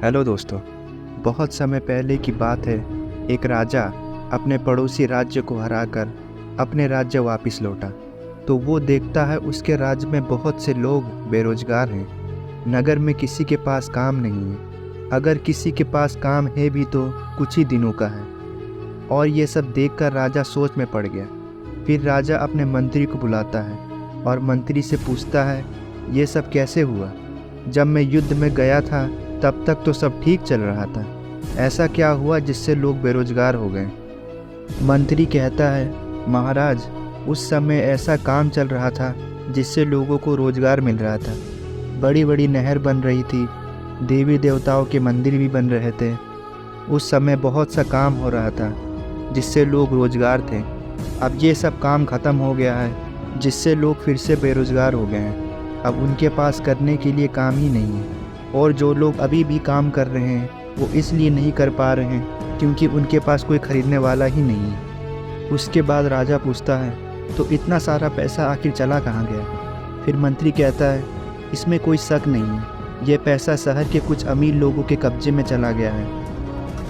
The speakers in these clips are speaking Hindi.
हेलो दोस्तों। बहुत समय पहले की बात है। एक राजा अपने पड़ोसी राज्य को हराकर अपने राज्य वापस लौटा। तो वो देखता है उसके राज्य में बहुत से लोग बेरोजगार हैं। नगर में किसी के पास काम नहीं है। अगर किसी के पास काम है भी तो कुछ ही दिनों का है। और ये सब देखकर राजा सोच में पड़ गया। फिर राजा अपने मंत्री को बुलाता है और मंत्री से पूछता है, ये सब कैसे हुआ? जब मैं युद्ध में गया था तब तक तो सब ठीक चल रहा था। ऐसा क्या हुआ जिससे लोग बेरोजगार हो गए? मंत्री कहता है, महाराज, उस समय ऐसा काम चल रहा था जिससे लोगों को रोजगार मिल रहा था। बड़ी बड़ी नहर बन रही थी, देवी देवताओं के मंदिर भी बन रहे थे। उस समय बहुत सा काम हो रहा था जिससे लोग रोजगार थे। अब ये सब काम ख़त्म हो गया है जिससे लोग फिर से बेरोजगार हो गए हैं। अब उनके पास करने के लिए काम ही नहीं है। और जो लोग अभी भी काम कर रहे हैं वो इसलिए नहीं कर पा रहे हैं क्योंकि उनके पास कोई ख़रीदने वाला ही नहीं है। उसके बाद राजा पूछता है, तो इतना सारा पैसा आखिर चला कहाँ गया? फिर मंत्री कहता है, इसमें कोई शक नहीं है, ये पैसा शहर के कुछ अमीर लोगों के कब्जे में चला गया है।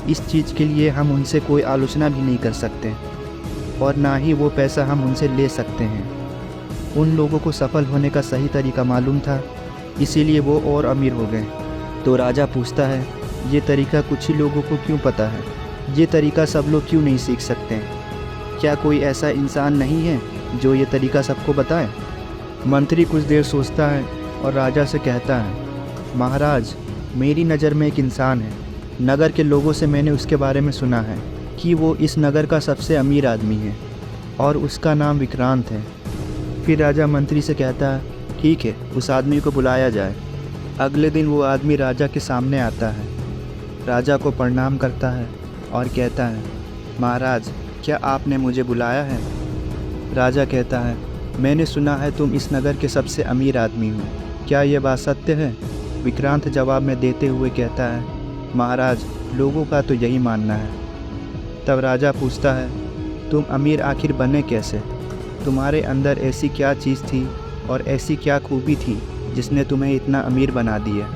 इस चीज़ के लिए हम उनसे कोई आलोचना भी नहीं कर सकते और ना ही वो पैसा हम उनसे ले सकते हैं। उन लोगों को सफल होने का सही तरीका मालूम था, इसीलिए वो और अमीर हो गए। तो राजा पूछता है, ये तरीका कुछ ही लोगों को क्यों पता है? ये तरीका सब लोग क्यों नहीं सीख सकते? क्या कोई ऐसा इंसान नहीं है जो ये तरीका सबको बताए? मंत्री कुछ देर सोचता है और राजा से कहता है, महाराज, मेरी नज़र में एक इंसान है। नगर के लोगों से मैंने उसके बारे में सुना है कि वो इस नगर का सबसे अमीर आदमी है और उसका नाम विक्रांत है। फिर राजा मंत्री से कहता है, ठीक है, उस आदमी को बुलाया जाए। अगले दिन वो आदमी राजा के सामने आता है, राजा को प्रणाम करता है और कहता है, महाराज, क्या आपने मुझे बुलाया है? राजा कहता है, मैंने सुना है तुम इस नगर के सबसे अमीर आदमी हो, क्या ये बात सत्य है? विक्रांत जवाब में देते हुए कहता है, महाराज, लोगों का तो यही मानना है। तब राजा पूछता है, तुम अमीर आखिर बने कैसे? तुम्हारे अंदर ऐसी क्या चीज़ थी और ऐसी क्या खूबी थी जिसने तुम्हें इतना अमीर बना दिया?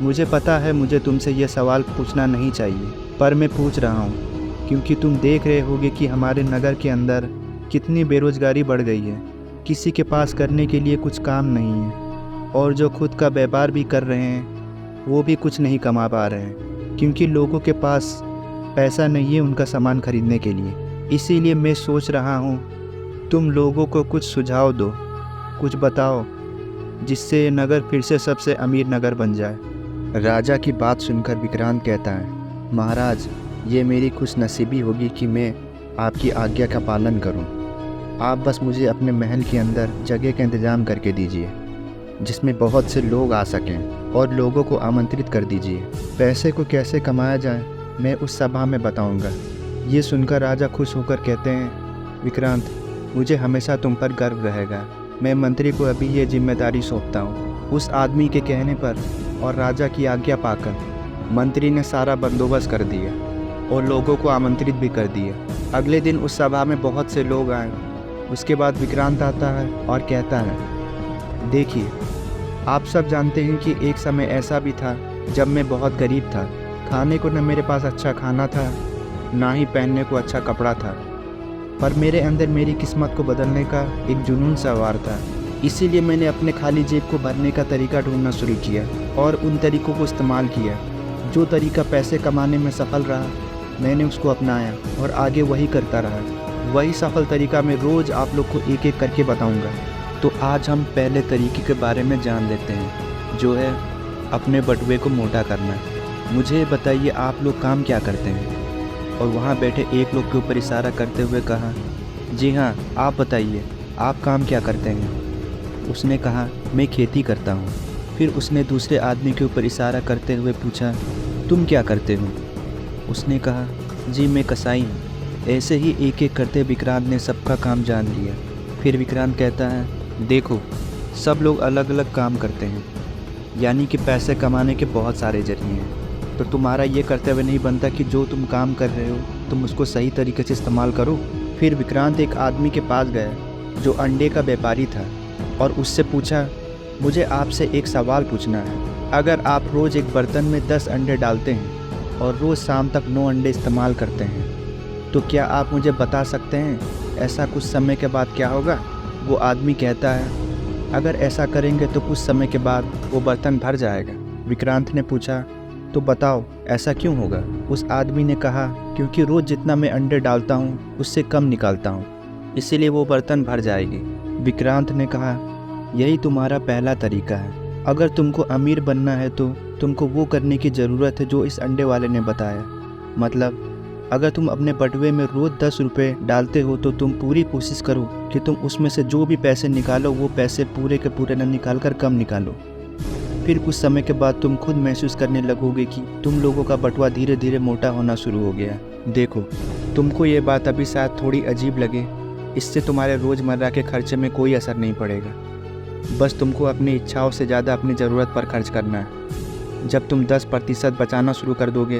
मुझे पता है मुझे तुमसे ये सवाल पूछना नहीं चाहिए, पर मैं पूछ रहा हूँ क्योंकि तुम देख रहे होगे कि हमारे नगर के अंदर कितनी बेरोजगारी बढ़ गई है। किसी के पास करने के लिए कुछ काम नहीं है और जो खुद का व्यापार भी कर रहे हैं वो भी कुछ नहीं कमा पा रहे हैं क्योंकि लोगों के पास पैसा नहीं है उनका सामान खरीदने के लिए। इसीलिए मैं सोच रहा हूँ तुम लोगों को कुछ सुझाव दो, कुछ बताओ जिससे ये नगर फिर से सबसे अमीर नगर बन जाए। राजा की बात सुनकर विक्रांत कहता है, महाराज, ये मेरी खुशनसीबी होगी कि मैं आपकी आज्ञा का पालन करूं। आप बस मुझे अपने महल के अंदर जगह का इंतज़ाम करके दीजिए जिसमें बहुत से लोग आ सकें और लोगों को आमंत्रित कर दीजिए। पैसे को कैसे कमाया जाए मैं उस सभा में बताऊंगा। ये सुनकर राजा खुश होकर कहते हैं, विक्रांत, मुझे हमेशा तुम पर गर्व रहेगा। मैं मंत्री को अभी ये जिम्मेदारी सौंपता हूँ। उस आदमी के कहने पर और राजा की आज्ञा पाकर मंत्री ने सारा बंदोबस्त कर दिया और लोगों को आमंत्रित भी कर दिया। अगले दिन उस सभा में बहुत से लोग आए। उसके बाद विक्रांत आता है और कहता है, देखिए, आप सब जानते हैं कि एक समय ऐसा भी था जब मैं बहुत गरीब था। खाने को न मेरे पास अच्छा खाना था, ना ही पहनने को अच्छा कपड़ा था, पर मेरे अंदर मेरी किस्मत को बदलने का एक जुनून सवार था। इसीलिए मैंने अपने खाली जेब को भरने का तरीका ढूंढना शुरू किया और उन तरीक़ों को इस्तेमाल किया। जो तरीका पैसे कमाने में सफल रहा मैंने उसको अपनाया और आगे वही करता रहा। वही सफल तरीका मैं रोज़ आप लोग को एक एक करके बताऊंगा। तो आज हम पहले तरीके के बारे में जान लेते हैं, जो है अपने बटुए को मोटा करना। मुझे बताइए, आप लोग काम क्या करते हैं? और वहाँ बैठे एक लोग के ऊपर इशारा करते हुए कहा, जी हाँ, आप बताइए, आप काम क्या करते हैं? उसने कहा, मैं खेती करता हूँ। फिर उसने दूसरे आदमी के ऊपर इशारा करते हुए पूछा, तुम क्या करते हो? उसने कहा, जी मैं कसाई हूँ। ऐसे ही एक एक करते विक्रांत ने सबका काम जान लिया। फिर विक्रांत कहता है, देखो, सब लोग अलग अलग काम करते हैं, यानी कि पैसे कमाने के बहुत सारे जरिए हैं। तो तुम्हारा ये कर्तव्य नहीं बनता कि जो तुम काम कर रहे हो तुम उसको सही तरीके से इस्तेमाल करो। फिर विक्रांत एक आदमी के पास गया जो अंडे का व्यापारी था और उससे पूछा, मुझे आपसे एक सवाल पूछना है। अगर आप रोज़ एक बर्तन में 10 अंडे डालते हैं और रोज़ शाम तक 9 अंडे इस्तेमाल करते हैं, तो क्या आप मुझे बता सकते हैं ऐसा कुछ समय के बाद क्या होगा? वो आदमी कहता है, अगर ऐसा करेंगे तो कुछ समय के बाद वो बर्तन भर जाएगा। विक्रांत ने पूछा, तो बताओ ऐसा क्यों होगा? उस आदमी ने कहा, क्योंकि रोज़ जितना मैं अंडे डालता हूँ उससे कम निकालता हूँ, इसीलिए वो बर्तन भर जाएगी। विक्रांत ने कहा, यही तुम्हारा पहला तरीका है। अगर तुमको अमीर बनना है तो तुमको वो करने की ज़रूरत है जो इस अंडे वाले ने बताया। मतलब अगर तुम अपने बटुए में रोज़ 10 रुपये डालते हो तो तुम पूरी कोशिश करो कि तुम उसमें से जो भी पैसे निकालो वो पैसे पूरे के पूरे न निकाल कर कम निकालो। फिर कुछ समय के बाद तुम खुद महसूस करने लगोगे कि तुम लोगों का बटुआ धीरे धीरे मोटा होना शुरू हो गया। देखो, तुमको ये बात अभी शायद थोड़ी अजीब लगे, इससे तुम्हारे रोज़मर्रा के खर्चे में कोई असर नहीं पड़ेगा। बस तुमको अपनी इच्छाओं से ज़्यादा अपनी ज़रूरत पर खर्च करना है। जब तुम 10% बचाना शुरू कर दोगे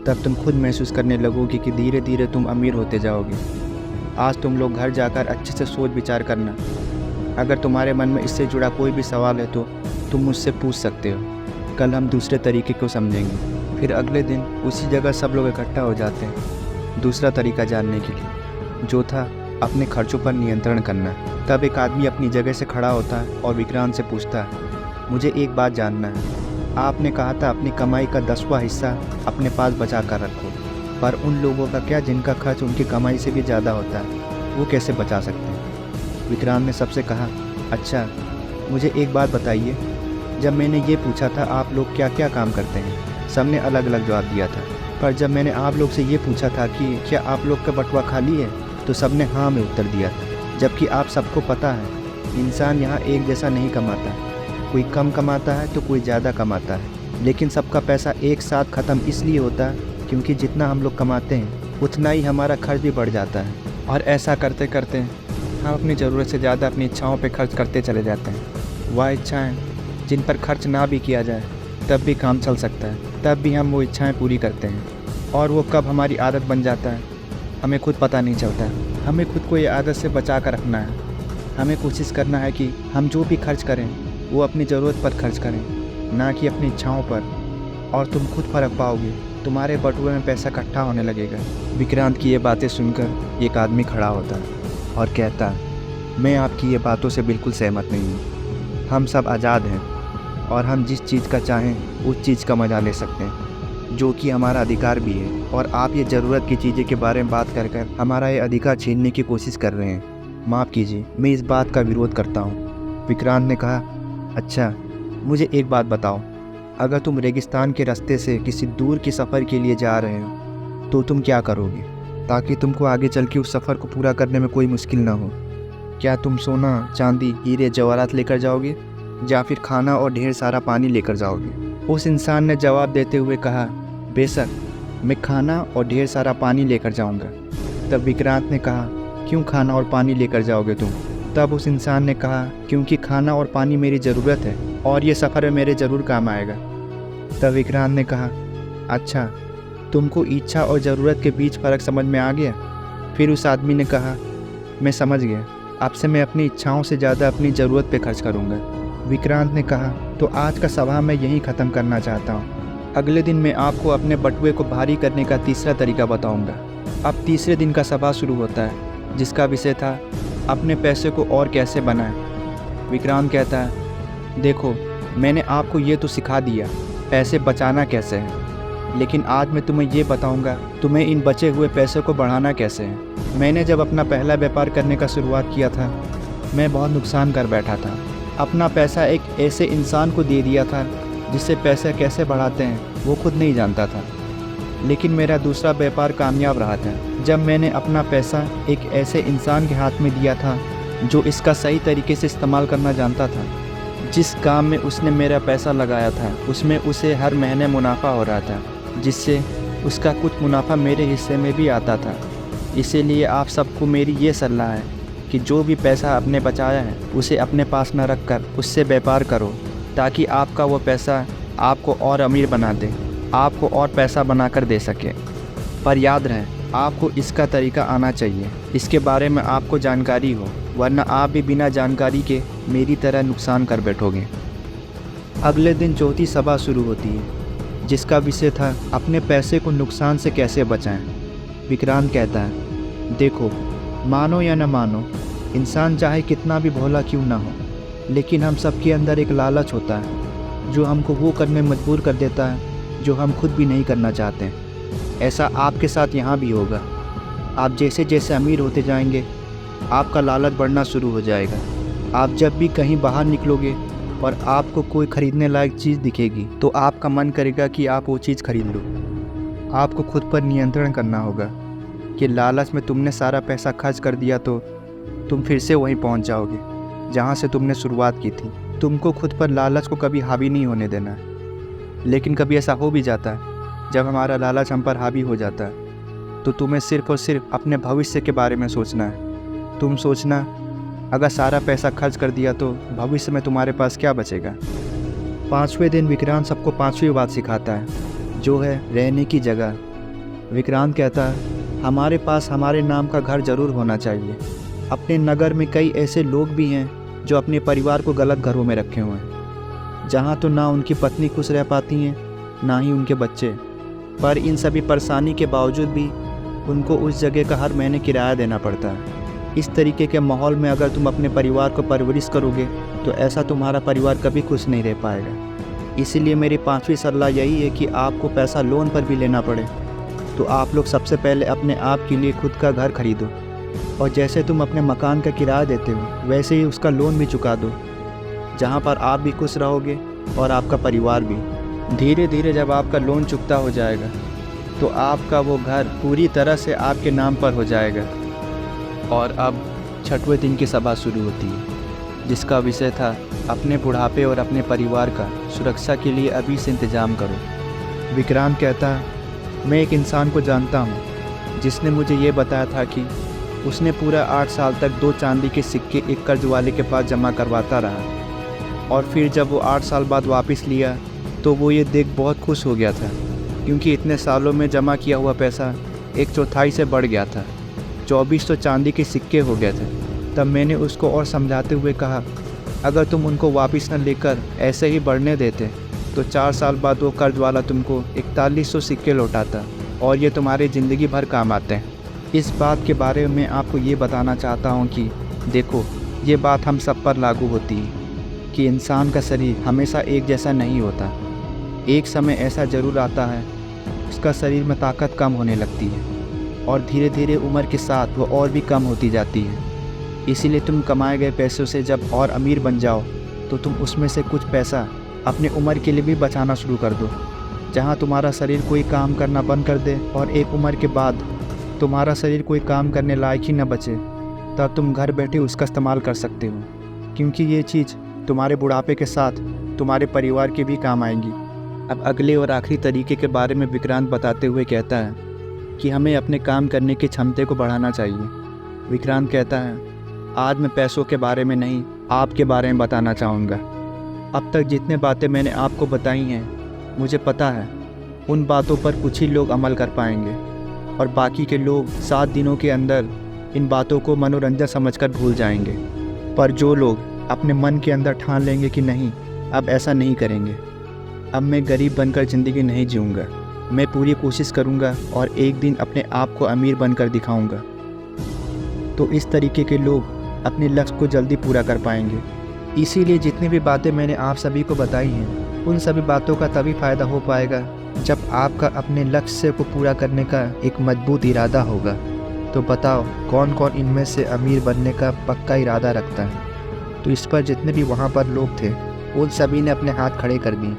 तब तुम खुद महसूस करने लगोगे कि धीरे धीरे तुम अमीर होते जाओगे। आज तुम लोग घर जाकर अच्छे से सोच विचार करना। अगर तुम्हारे मन में इससे जुड़ा कोई भी सवाल है तो तुम मुझसे पूछ सकते हो। कल हम दूसरे तरीके को समझेंगे। फिर अगले दिन उसी जगह सब लोग इकट्ठा हो जाते हैं दूसरा तरीका जानने के लिए, जो था अपने खर्चों पर नियंत्रण करना। तब एक आदमी अपनी जगह से खड़ा होता है और विक्रांत से पूछता है, मुझे एक बात जानना है। आपने कहा था अपनी कमाई का 10वां हिस्सा अपने पास बचा कर रखो, पर उन लोगों का क्या जिनका खर्च उनकी कमाई से भी ज़्यादा होता है, वो कैसे बचा सकते हैं? विक्रांत ने सबसे कहा, अच्छा मुझे एक बात बताइए, जब मैंने ये पूछा था आप लोग क्या क्या काम करते हैं, सबने अलग अलग जवाब दिया था। पर जब मैंने आप लोग से ये पूछा था कि क्या आप लोग का बटुआ खाली है, तो सबने हाँ में उत्तर दिया था। जबकि आप सबको पता है इंसान यहाँ एक जैसा नहीं कमाता, कोई कम कमाता है तो कोई ज़्यादा कमाता है, लेकिन सबका पैसा एक साथ ख़त्म इसलिए होता है क्योंकि जितना हम लोग कमाते हैं उतना ही हमारा खर्च भी बढ़ जाता है। और ऐसा करते करते हम अपनी ज़रूरत से ज़्यादा अपनी इच्छाओं पे खर्च करते चले जाते हैं। वह इच्छाएँ जिन पर खर्च ना भी किया जाए तब भी काम चल सकता है, तब भी हम वो इच्छाएँ पूरी करते हैं। और वो कब हमारी आदत बन जाता है हमें खुद पता नहीं चलता। हमें खुद को ये आदत से बचा कर रखना है। हमें कोशिश करना है कि हम जो भी खर्च करें वो अपनी ज़रूरत पर खर्च करें, ना कि अपनी इच्छाओं पर। और तुम खुद फ़र्क पाओगे, तुम्हारे बटुए में पैसा इकट्ठा होने लगेगा। विक्रांत की ये बातें सुनकर एक आदमी खड़ा होता है और कहता है, मैं आपकी ये बातों से बिल्कुल सहमत नहीं हूँ। हम सब आज़ाद हैं और हम जिस चीज़ का चाहें उस चीज़ का मज़ा ले सकते हैं, जो कि हमारा अधिकार भी है। और आप ये ज़रूरत की चीज़ें के बारे में बात कर हमारा ये अधिकार छीनने की कोशिश कर रहे हैं। माफ़ कीजिए, मैं इस बात का विरोध करता हूँ। विक्रांत ने कहा, अच्छा मुझे एक बात बताओ, अगर तुम रेगिस्तान के रास्ते से किसी दूर के सफ़र के लिए जा रहे हो तो तुम क्या करोगे, ताकि तुमको आगे चल के उस सफ़र को पूरा करने में कोई मुश्किल ना हो? क्या तुम सोना, चांदी, हीरे जवाहरात लेकर जाओगे या फिर खाना और ढेर सारा पानी लेकर जाओगे? उस इंसान ने जवाब देते हुए कहा, बेशक मैं खाना और ढेर सारा पानी लेकर जाऊंगा। तब विक्रांत ने कहा, क्यों खाना और पानी लेकर जाओगे तुम? तब उस इंसान ने कहा, क्योंकि खाना और पानी मेरी ज़रूरत है और ये सफ़र में मेरे ज़रूर काम आएगा। तब विक्रांत ने कहा, अच्छा तुमको इच्छा और ज़रूरत के बीच फ़र्क समझ में आ गया? फिर उस आदमी ने कहा, मैं समझ गया, अब से मैं अपनी इच्छाओं से ज़्यादा अपनी ज़रूरत पे खर्च करूँगा। विक्रांत ने कहा, तो आज का सभा मैं यहीं ख़त्म करना चाहता हूँ। अगले दिन मैं आपको अपने बटुए को भारी करने का तीसरा तरीका बताऊँगा। अब तीसरे दिन का सभा शुरू होता है, जिसका विषय था अपने पैसे को और कैसे बनाएं। विक्रांत कहता है, देखो मैंने आपको ये तो सिखा दिया पैसे बचाना कैसे है, लेकिन आज मैं तुम्हें ये बताऊंगा तुम्हें इन बचे हुए पैसे को बढ़ाना कैसे है। मैंने जब अपना पहला व्यापार करने का शुरुआत किया था मैं बहुत नुकसान कर बैठा था। अपना पैसा एक ऐसे इंसान को दे दिया था जिससे पैसे कैसे बढ़ाते हैं वो खुद नहीं जानता था। लेकिन मेरा दूसरा व्यापार कामयाब रहा था जब मैंने अपना पैसा एक ऐसे इंसान के हाथ में दिया था जो इसका सही तरीके से इस्तेमाल करना जानता था। जिस काम में उसने मेरा पैसा लगाया था उसमें उसे हर महीने मुनाफा हो रहा था, जिससे उसका कुछ मुनाफा मेरे हिस्से में भी आता था। इसीलिए आप सबको मेरी ये सलाह है कि जो भी पैसा आपने बचाया है उसे अपने पास न रख कर उससे व्यापार करो, ताकि आपका वो पैसा आपको और अमीर बना दे, आपको और पैसा बनाकर दे सके। पर याद रहे, आपको इसका तरीका आना चाहिए, इसके बारे में आपको जानकारी हो, वरना आप भी बिना जानकारी के मेरी तरह नुकसान कर बैठोगे। अगले दिन चौथी सभा शुरू होती है, जिसका विषय था अपने पैसे को नुकसान से कैसे बचाएं। विक्रांत कहता है, देखो, मानो या न मानो, इंसान चाहे कितना भी भोला क्यों ना हो, लेकिन हम सबके अंदर एक लालच होता है जो हमको वो करने मजबूर कर देता है जो हम खुद भी नहीं करना चाहते हैं। ऐसा आपके साथ यहाँ भी होगा। आप जैसे जैसे अमीर होते जाएंगे, आपका लालच बढ़ना शुरू हो जाएगा। आप जब भी कहीं बाहर निकलोगे और आपको कोई ख़रीदने लायक चीज़ दिखेगी तो आपका मन करेगा कि आप वो चीज़ खरीद लो। आपको खुद पर नियंत्रण करना होगा कि लालच में तुमने सारा पैसा खर्च कर दिया तो तुम फिर से वहीं पहुंच जाओगे जहां से तुमने शुरुआत की थी। तुमको खुद पर लालच को कभी हावी नहीं होने देना है। लेकिन कभी ऐसा हो भी जाता है, जब हमारा लालच हम पर हावी हो जाता है तो तुम्हें सिर्फ़ और सिर्फ अपने भविष्य के बारे में सोचना है। तुम सोचना, अगर सारा पैसा खर्च कर दिया तो भविष्य में तुम्हारे पास क्या बचेगा। 5वें दिन विक्रांत सबको 5वीं बात सिखाता है, जो है रहने की जगह। विक्रांत कहता है, हमारे पास हमारे नाम का घर ज़रूर होना चाहिए। अपने नगर में कई ऐसे लोग भी हैं जो अपने परिवार को गलत घरों में रखे हुए हैं, जहाँ तो ना उनकी पत्नी खुश रह पाती हैं, ना ही उनके बच्चे। पर इन सभी परेशानी के बावजूद भी उनको उस जगह का हर महीने किराया देना पड़ता है। इस तरीके के माहौल में अगर तुम अपने परिवार को परवरिश करोगे तो ऐसा तुम्हारा परिवार कभी खुश नहीं रह पाएगा। इसीलिए मेरी 5वीं सलाह यही है कि आपको पैसा लोन पर भी लेना पड़े तो आप लोग सबसे पहले अपने आप के लिए खुद का घर खरीदो, और जैसे तुम अपने मकान का किराया देते हो वैसे ही उसका लोन भी चुका दो, जहाँ पर आप भी खुश रहोगे और आपका परिवार भी। धीरे धीरे जब आपका लोन चुकता हो जाएगा तो आपका वो घर पूरी तरह से आपके नाम पर हो जाएगा। और अब 6वें दिन की सभा शुरू होती है, जिसका विषय था अपने बुढ़ापे और अपने परिवार का सुरक्षा के लिए अभी से इंतज़ाम करो। विक्रांत कहता है, मैं एक इंसान को जानता हूँ जिसने मुझे ये बताया था कि उसने पूरा 8 साल तक 2 चांदी के सिक्के एक कर्ज वाले के पास जमा करवाता रहा, और फिर जब वो 8 साल बाद वापस लिया तो वो ये देख बहुत खुश हो गया था, क्योंकि इतने सालों में जमा किया हुआ पैसा 1/4 से बढ़ गया था। 2400 चांदी के सिक्के हो गए थे। तब मैंने उसको और समझाते हुए कहा, अगर तुम उनको वापस न लेकर ऐसे ही बढ़ने देते तो 4 साल बाद वो कर्ज वाला तुमको 4100 सिक्के लौटाता, और ये तुम्हारी ज़िंदगी भर काम आते हैं। इस बात के बारे में आपको ये बताना चाहता हूँ कि देखो, ये बात हम सब पर लागू होती है कि इंसान का शरीर हमेशा एक जैसा नहीं होता। एक समय ऐसा ज़रूर आता है उसका शरीर में ताकत कम होने लगती है, और धीरे धीरे उम्र के साथ वो और भी कम होती जाती है। इसीलिए तुम कमाए गए पैसों से जब और अमीर बन जाओ तो तुम उसमें से कुछ पैसा अपने उम्र के लिए भी बचाना शुरू कर दो। जहाँ तुम्हारा शरीर कोई काम करना बंद कर दे और एक उम्र के बाद तुम्हारा शरीर कोई काम करने लायक ही न बचे, तब तुम घर बैठे उसका इस्तेमाल कर सकते हो, क्योंकि ये चीज़ तुम्हारे बुढ़ापे के साथ तुम्हारे परिवार के भी काम आएंगी। अब अगले और आखिरी तरीके के बारे में विक्रांत बताते हुए कहता है कि हमें अपने काम करने की क्षमता को बढ़ाना चाहिए। विक्रांत कहता है, आज मैं पैसों के बारे में नहीं, आपके बारे में बताना चाहूँगा। अब तक जितने बातें मैंने आपको बताई हैं, मुझे पता है उन बातों पर कुछ ही लोग अमल कर पाएंगे, और बाकी के लोग 7 दिनों के अंदर इन बातों को मनोरंजन समझकर भूल जाएंगे। पर जो लोग अपने मन के अंदर ठान लेंगे कि नहीं, अब ऐसा नहीं करेंगे, अब मैं गरीब बनकर ज़िंदगी नहीं जीऊँगा, मैं पूरी कोशिश करूँगा और एक दिन अपने आप को अमीर बनकर दिखाऊँगा, तो इस तरीके के लोग अपने लक्ष्य को जल्दी पूरा कर पाएंगे। इसीलिए जितनी भी बातें मैंने आप सभी को बताई हैं, उन सभी बातों का तभी फ़ायदा हो पाएगा जब आपका अपने लक्ष्य को पूरा करने का एक मजबूत इरादा होगा। तो बताओ, कौन कौन इनमें से अमीर बनने का पक्का इरादा रखता है? तो इस पर जितने भी वहाँ पर लोग थे उन सभी ने अपने हाथ खड़े कर दिए,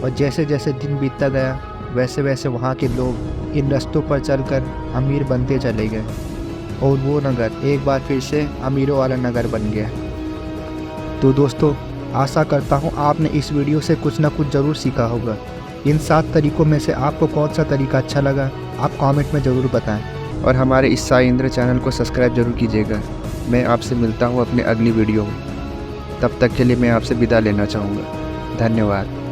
और जैसे जैसे दिन बीतता गया वैसे वैसे वहाँ के लोग इन रास्तों पर चलकर अमीर बनते चले गए, और वो नगर एक बार फिर से अमीरों वाला नगर बन गया। तो दोस्तों, आशा करता हूँ आपने इस वीडियो से कुछ ना कुछ ज़रूर सीखा होगा। इन 7 तरीकों में से आपको कौन सा तरीका अच्छा लगा, आप कमेंट में ज़रूर बताएं, और हमारे इस साई इंद्र चैनल को सब्सक्राइब जरूर कीजिएगा। मैं आपसे मिलता हूँ अपने अगली वीडियो में। तब तक के लिए मैं आपसे विदा लेना चाहूँगा। धन्यवाद।